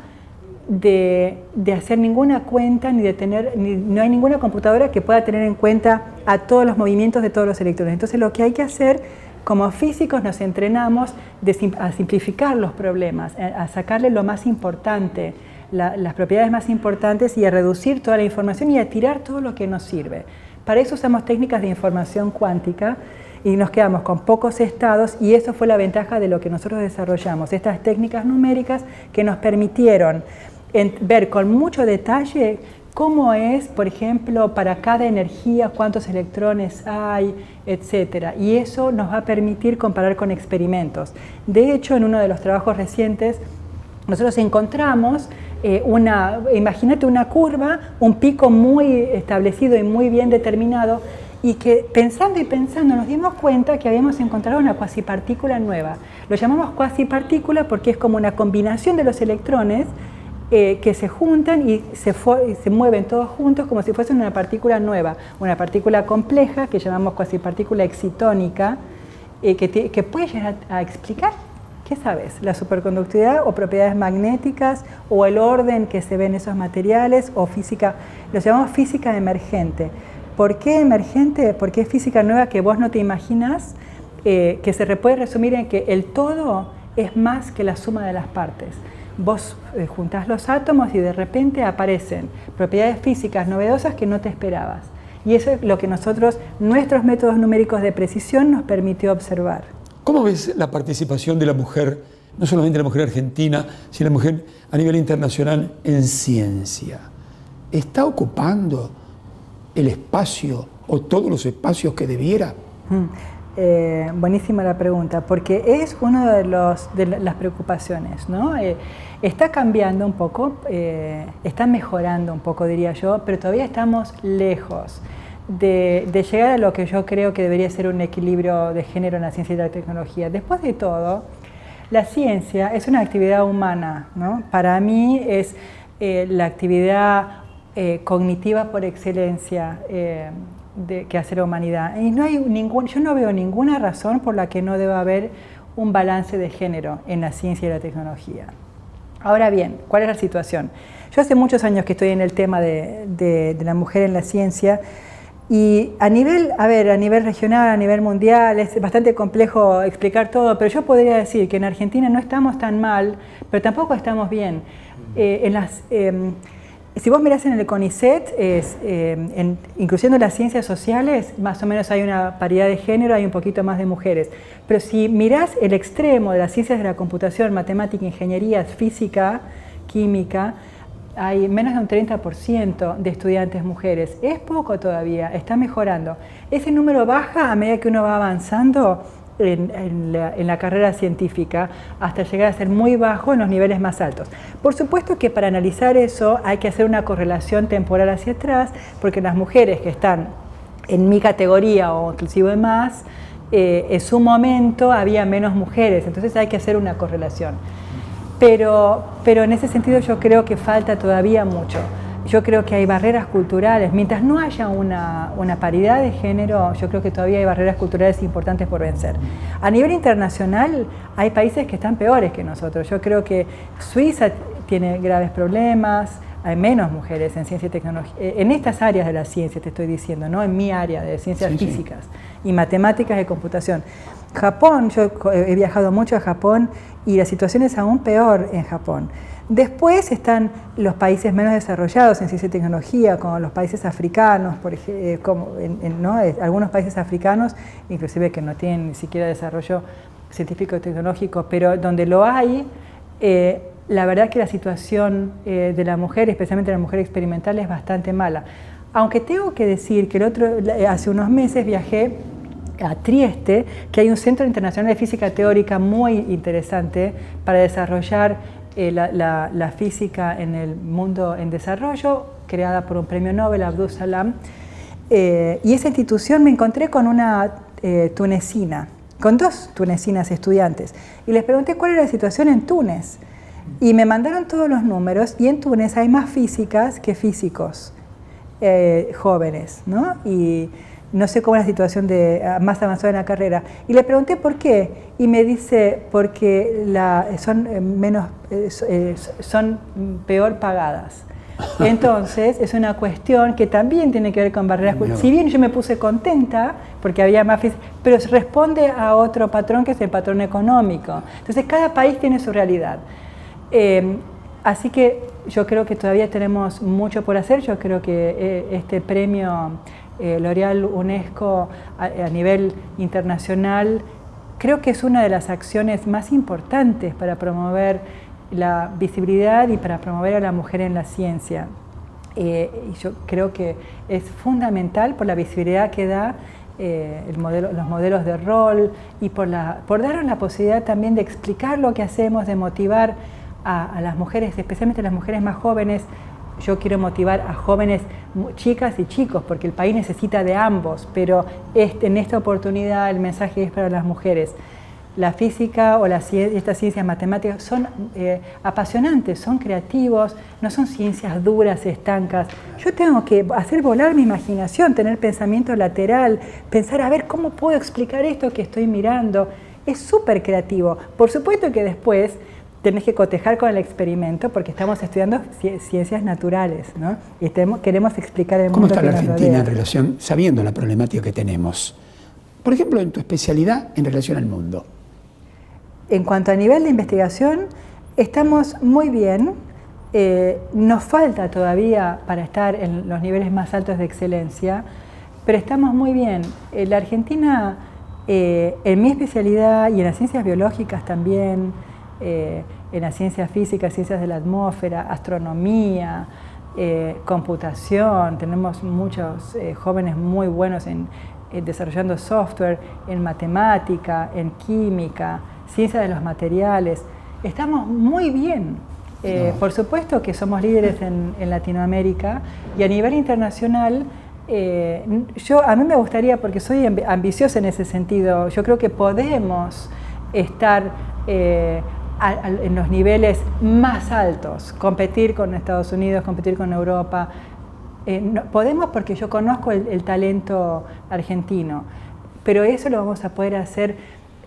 de hacer ninguna cuenta, no hay ninguna computadora que pueda tener en cuenta a todos los movimientos de todos los electrones. Entonces lo que hay que hacer, como físicos nos entrenamos a simplificar los problemas, a sacarle lo más importante, las propiedades más importantes, y a reducir toda la información y a tirar todo lo que nos sirve. Para eso usamos técnicas de información cuántica y nos quedamos con pocos estados, y eso fue la ventaja de lo que nosotros desarrollamos, estas técnicas numéricas que nos permitieron ver con mucho detalle cómo es, por ejemplo, para cada energía, cuántos electrones hay, etc. Y eso nos va a permitir comparar con experimentos. De hecho, en uno de los trabajos recientes, nosotros encontramos imagínate una curva, un pico muy establecido y muy bien determinado, y que pensando y pensando nos dimos cuenta que habíamos encontrado una cuasipartícula nueva. Lo llamamos cuasipartícula porque es como una combinación de los electrones que se juntan y se mueven todos juntos como si fuesen una partícula nueva, una partícula compleja que llamamos cuasipartícula excitónica, que puede llegar a explicar, ¿qué sabes? La superconductividad o propiedades magnéticas o el orden que se ve en esos materiales, o física, lo llamamos física emergente. ¿Por qué emergente? Porque es física nueva que vos no te imaginas, que se puede resumir en que el todo es más que la suma de las partes. Vos juntás los átomos y de repente aparecen propiedades físicas novedosas que no te esperabas. Y eso es lo que nuestros métodos numéricos de precisión nos permitió observar. ¿Cómo ves la participación de la mujer, no solamente la mujer argentina, sino la mujer a nivel internacional en ciencia? ¿Está ocupando el espacio o todos los espacios que debiera? Buenísima la pregunta, porque es una de las preocupaciones, ¿no? Está cambiando un poco, está mejorando un poco, diría yo, pero todavía estamos lejos de llegar a lo que yo creo que debería ser un equilibrio de género en la ciencia y la tecnología. Después de todo, la ciencia es una actividad humana, ¿no? Para mí es la actividad cognitiva por excelencia. que hace la humanidad. Y yo no veo ninguna razón por la que no deba haber un balance de género en la ciencia y la tecnología. Ahora bien, ¿cuál es la situación? Yo hace muchos años que estoy en el tema de la mujer en la ciencia, y a nivel regional, a nivel mundial, es bastante complejo explicar todo, pero yo podría decir que en Argentina no estamos tan mal, pero tampoco estamos bien. Si vos mirás en el CONICET, incluyendo las ciencias sociales, más o menos hay una paridad de género, hay un poquito más de mujeres. Pero si mirás el extremo de las ciencias de la computación, matemática, ingeniería, física, química, hay menos de un 30% de estudiantes mujeres. Es poco todavía, está mejorando. Ese número baja a medida que uno va avanzando en la carrera científica, hasta llegar a ser muy bajo en los niveles más altos. Por supuesto que para analizar eso hay que hacer una correlación temporal hacia atrás, porque las mujeres que están en mi categoría o inclusive más, en su momento había menos mujeres, entonces hay que hacer una correlación. Pero en ese sentido yo creo que falta todavía mucho. Yo creo que hay barreras culturales. Mientras no haya una paridad de género, yo creo que todavía hay barreras culturales importantes por vencer. A nivel internacional hay países que están peores que nosotros. Yo creo que Suiza tiene graves problemas, hay menos mujeres en ciencia y tecnología, en estas áreas de la ciencia te estoy diciendo, no en mi área de ciencias físicas y matemáticas de computación. Japón, yo he viajado mucho a Japón y la situación es aún peor en Japón. Después están los países menos desarrollados en ciencia y tecnología, como los países africanos, por ejemplo, algunos países africanos, inclusive que no tienen ni siquiera desarrollo científico y tecnológico, pero donde lo hay, la verdad que la situación de la mujer, especialmente la mujer experimental, es bastante mala. Aunque tengo que decir que hace unos meses viajé a Trieste, que hay un centro internacional de física teórica muy interesante para desarrollar la física en el mundo en desarrollo, creada por un premio Nobel, Abdul Salam, y esa institución me encontré con una tunecina, con dos tunecinas estudiantes, y les pregunté cuál era la situación en Túnez, y me mandaron todos los números, y en Túnez hay más físicas que físicos jóvenes, ¿no? Y no sé cómo es la situación más avanzada en la carrera. Y le pregunté por qué, y me dice, porque son peor pagadas. Entonces, es una cuestión que también tiene que ver con barreras culturales. Si bien yo me puse contenta, porque había más física, pero responde a otro patrón que es el patrón económico. Entonces, cada país tiene su realidad. Así que yo creo que todavía tenemos mucho por hacer. Yo creo que este premio L'Oréal UNESCO a nivel internacional creo que es una de las acciones más importantes para promover la visibilidad y para promover a la mujer en la ciencia. Y yo creo que es fundamental por la visibilidad que da los modelos de rol y por darnos la posibilidad también de explicar lo que hacemos, de motivar a las mujeres, especialmente a las mujeres más jóvenes. Yo quiero motivar a jóvenes, chicas y chicos, porque el país necesita de ambos, pero en esta oportunidad el mensaje es para las mujeres. La física o estas ciencias matemáticas son apasionantes, son creativos, no son ciencias duras, estancas. Yo tengo que hacer volar mi imaginación, tener pensamiento lateral, pensar a ver cómo puedo explicar esto que estoy mirando. Es súper creativo. Por supuesto que después tenés que cotejar con el experimento porque estamos estudiando ciencias naturales, ¿no? Y queremos explicar el mundo que nos rodea. ¿Cómo está la Argentina en relación, sabiendo la problemática que tenemos? Por ejemplo, en tu especialidad en relación al mundo. En cuanto a nivel de investigación, estamos muy bien. Nos falta todavía para estar en los niveles más altos de excelencia, pero estamos muy bien. La Argentina, en mi especialidad y en las ciencias biológicas también, en las ciencias físicas, ciencias de la atmósfera, astronomía, computación, tenemos muchos jóvenes muy buenos en desarrollando software, en matemática, en química, ciencia de los materiales. Estamos muy bien. Por supuesto que somos líderes en Latinoamérica y a nivel internacional. A mí me gustaría, porque soy ambiciosa en ese sentido, yo creo que podemos estar en los niveles más altos, competir con Estados Unidos, competir con Europa, No, podemos porque yo conozco el talento argentino, pero eso lo vamos a poder hacer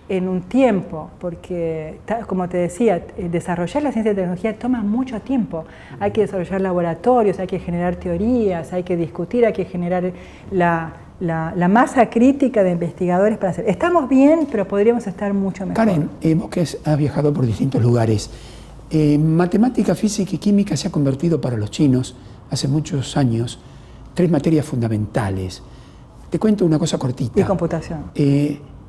en un tiempo, porque, como te decía, desarrollar la ciencia y tecnología toma mucho tiempo. Hay que desarrollar laboratorios, hay que generar teorías, hay que discutir, hay que generar la masa crítica de investigadores para hacer. Estamos bien, pero podríamos estar mucho mejor. Karen, vos que has viajado por distintos lugares, matemática, física y química se ha convertido para los chinos, hace muchos años, 3 materias fundamentales. Te cuento una cosa cortita. Y computación.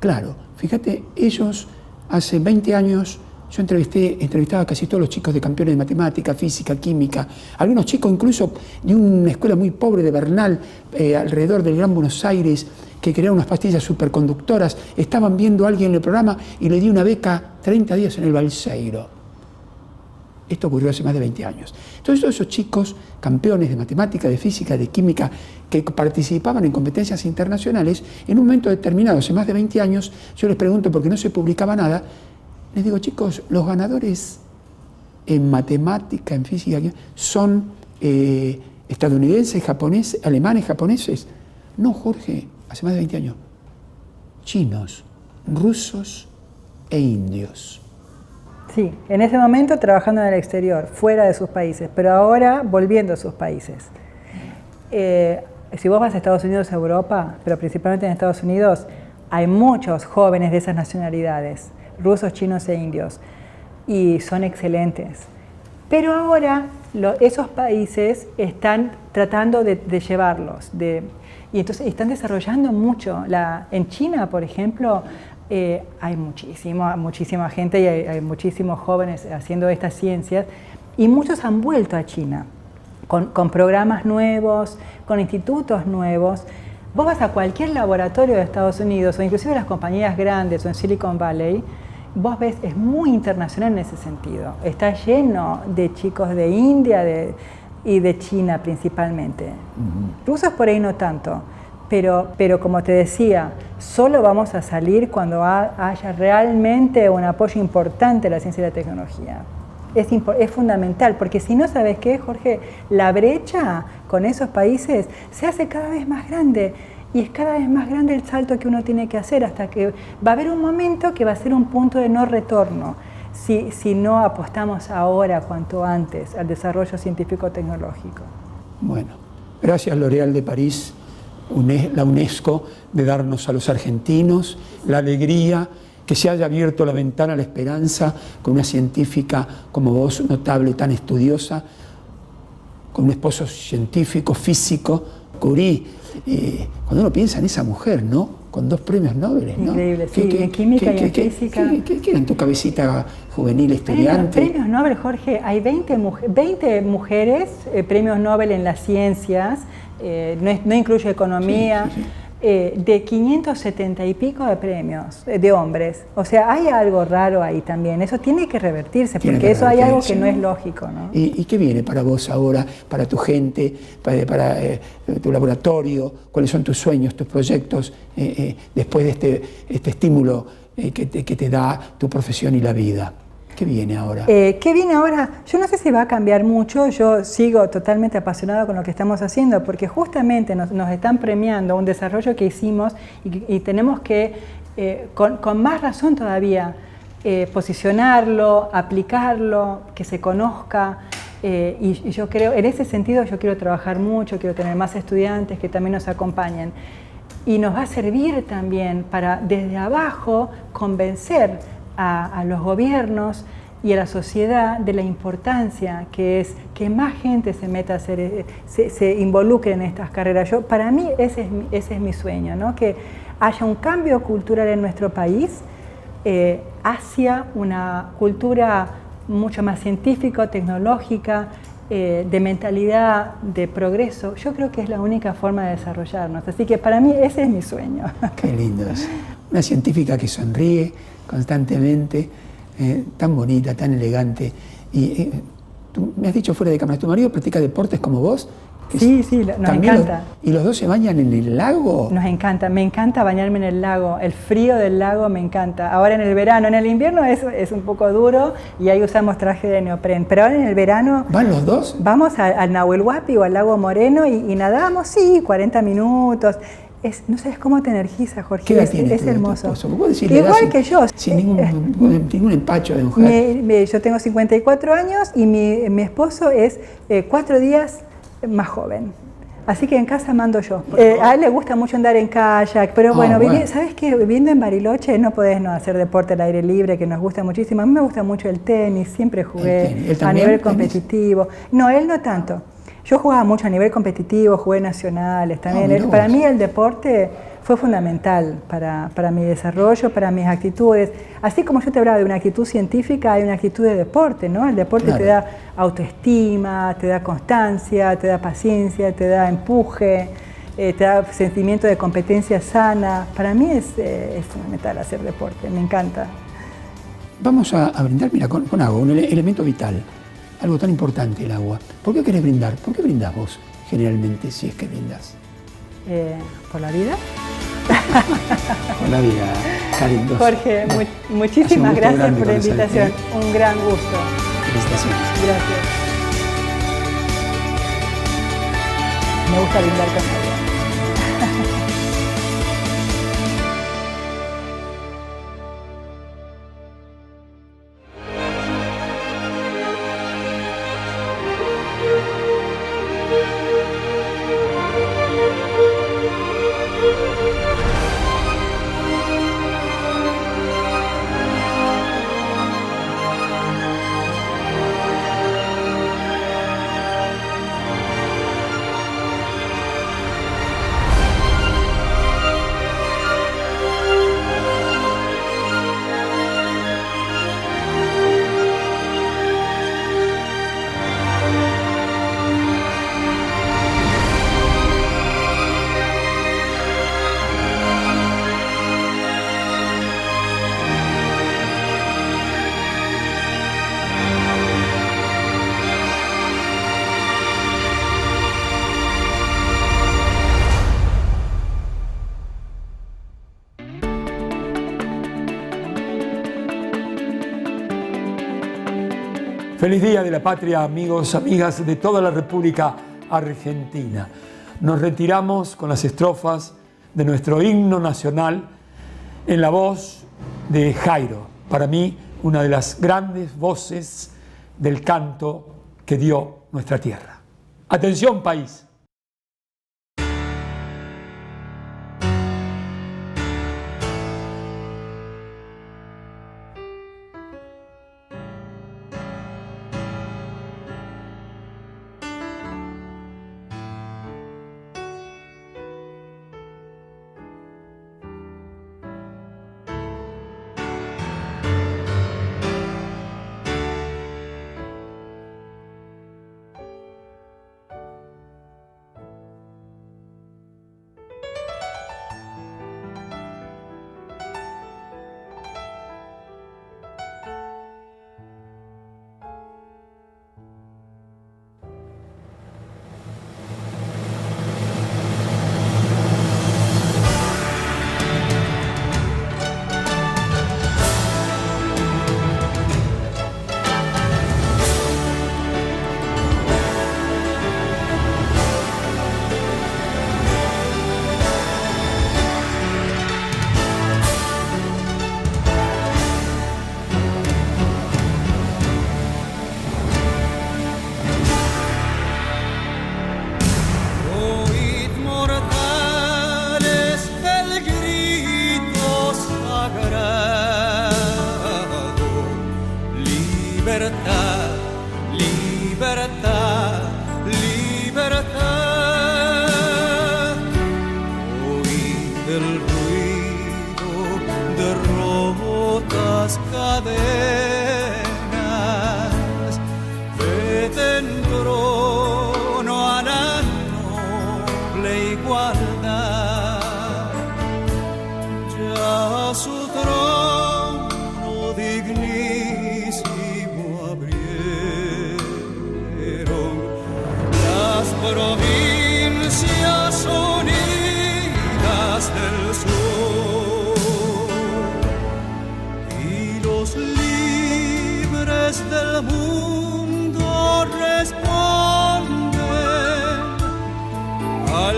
Claro, fíjate, ellos hace 20 años, yo entrevistaba a casi todos los chicos de campeones de matemática, física, química, algunos chicos incluso de una escuela muy pobre de Bernal, alrededor del Gran Buenos Aires, que crearon unas pastillas superconductoras, estaban viendo a alguien en el programa y le di una beca 30 días en el Balseiro. Esto ocurrió hace más de 20 años. Entonces, todos esos chicos, campeones de matemática, de física, de química, que participaban en competencias internacionales, en un momento determinado, hace más de 20 años, yo les pregunto, porque no se publicaba nada, les digo, chicos, los ganadores en matemática, en física, son estadounidenses, japoneses, alemanes, japoneses. No, Jorge, hace más de 20 años. Chinos, rusos e indios. Sí, en ese momento trabajando en el exterior, fuera de sus países, pero ahora volviendo a sus países. Si vos vas a Estados Unidos, a Europa, pero principalmente en Estados Unidos, hay muchos jóvenes de esas nacionalidades, rusos, chinos e indios, y son excelentes. Pero ahora esos países están tratando de llevarlos, y entonces están desarrollando mucho. En China, por ejemplo, hay muchísima gente y hay muchísimos jóvenes haciendo estas ciencias, y muchos han vuelto a China con programas nuevos, con institutos nuevos. Vos vas a cualquier laboratorio de Estados Unidos o inclusive las compañías grandes o en Silicon Valley, vos ves, es muy internacional en ese sentido. Está lleno de chicos de India y de China principalmente. Rusos por ahí no tanto. Pero como te decía, solo vamos a salir cuando haya realmente un apoyo importante a la ciencia y la tecnología. Es fundamental, porque si no, ¿sabes qué, Jorge? La brecha con esos países se hace cada vez más grande, y es cada vez más grande el salto que uno tiene que hacer, hasta que va a haber un momento que va a ser un punto de no retorno, si no apostamos ahora, cuanto antes, al desarrollo científico-tecnológico. Bueno, gracias L'Oréal de París, la UNESCO, de darnos a los argentinos la alegría que se haya abierto la ventana a la esperanza con una científica como vos, notable, tan estudiosa, con un esposo científico, físico, Curie. Cuando uno piensa en esa mujer, ¿no? Con 2 premios Nobel, ¿no? Increíble, sí, en química y en física. ¿Qué era en tu cabecita juvenil, estudiante? Premios Nobel, Jorge, hay 20 mujeres, premios Nobel en las ciencias, no incluye economía, Sí. De 570 y pico de premios de hombres. O sea, hay algo raro ahí también. Eso tiene que revertirse, porque eso hay algo que no es lógico, ¿no? ¿Y qué viene para vos ahora, para tu gente, para tu laboratorio? ¿Cuáles son tus sueños, tus proyectos después de este estímulo que te da tu profesión y la vida? ¿Qué viene ahora? ¿Qué viene ahora? Yo no sé si va a cambiar mucho. Yo sigo totalmente apasionada con lo que estamos haciendo, porque justamente nos están premiando un desarrollo que hicimos y tenemos que, con más razón todavía, posicionarlo, aplicarlo, que se conozca. Y yo creo, en ese sentido, yo quiero trabajar mucho, quiero tener más estudiantes que también nos acompañen. Y nos va a servir también para, desde abajo, convencer a los gobiernos y a la sociedad de la importancia que es que más gente se meta a hacer, se involucre en estas carreras. Para mí ese es mi sueño, ¿no? Que haya un cambio cultural en nuestro país hacia una cultura mucho más científica, tecnológica, de mentalidad de progreso. Yo creo que es la única forma de desarrollarnos. Así que para mí ese es mi sueño. Qué lindo es. Una científica que sonríe constantemente, tan bonita, tan elegante. Y tú me has dicho fuera de cámara, ¿tu marido practica deportes como vos? Sí, nos encanta. ¿Y los dos se bañan en el lago? Nos encanta, me encanta bañarme en el lago, el frío del lago me encanta. Ahora en el verano, en el invierno es un poco duro y ahí usamos traje de neopren, pero ahora en el verano... ¿Van los dos? Vamos al Nahuel Huapi o al lago Moreno y nadamos, sí, 40 minutos. No sabes cómo te energiza, Jorge. ¿Qué edad tienes? Es hermoso. Igual que yo. Sin ningún empacho de mujer. Yo tengo 54 años y mi esposo es 4 días más joven. Así que en casa mando yo. A él le gusta mucho andar en kayak, pero bueno. ¿Sabes qué? Viviendo en Bariloche no podés no hacer deporte al aire libre, que nos gusta muchísimo. A mí me gusta mucho el tenis, siempre jugué a nivel competitivo. No, él no tanto. Yo jugaba mucho a nivel competitivo, jugué nacionales también. Para mí el deporte fue fundamental para mi desarrollo, para mis actitudes. Así como yo te hablaba de una actitud científica, hay una actitud de deporte, ¿no? El deporte te da autoestima, te da constancia, te da paciencia, te da empuje, te da sentimiento de competencia sana. Para mí es fundamental hacer deporte, me encanta. Vamos a brindar, mira, con agua, un elemento vital, algo tan importante, el agua. ¿Por qué querés brindar? ¿Por qué brindás vos generalmente, si es que brindas? ¿Por la vida? Por la vida, Karin. Jorge, muchísimas gracias por la invitación. Un gran gusto. Felicitaciones. Gracias. Me gusta brindar con ella. Feliz Día de la Patria, amigos, amigas de toda la República Argentina. Nos retiramos con las estrofas de nuestro himno nacional en la voz de Jairo, para mí una de las grandes voces del canto que dio nuestra tierra. Atención, país.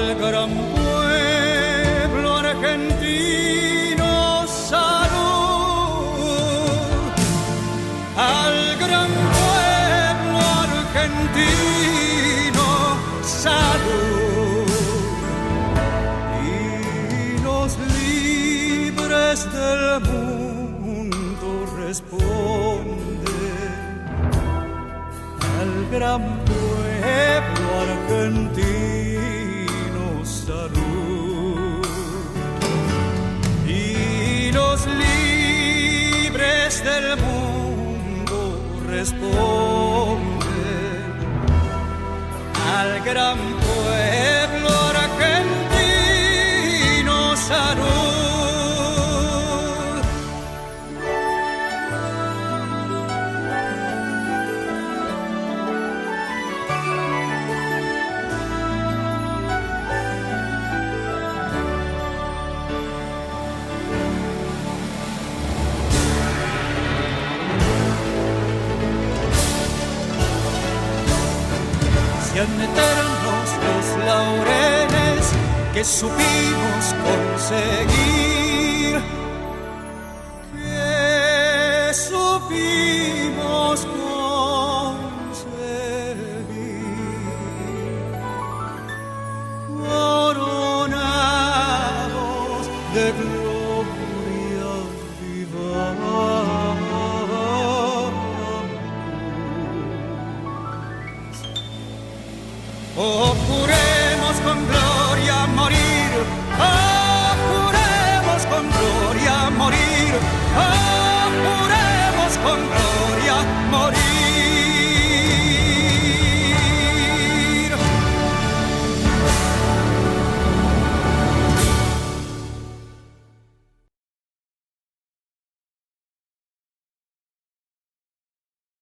al gran pueblo argentino, salud. Al gran pueblo argentino, salud. Y los libres del mundo responden al gran pueblo argentino, salud. Y los libres del mundo responden al gran pueblo argentino, salud. Sean eternos los laureles que supimos conseguir, que supimos conseguir, coronados de gloria viva. Oh, juremos con gloria morir, oh, juremos con gloria morir, oh, juremos con gloria morir.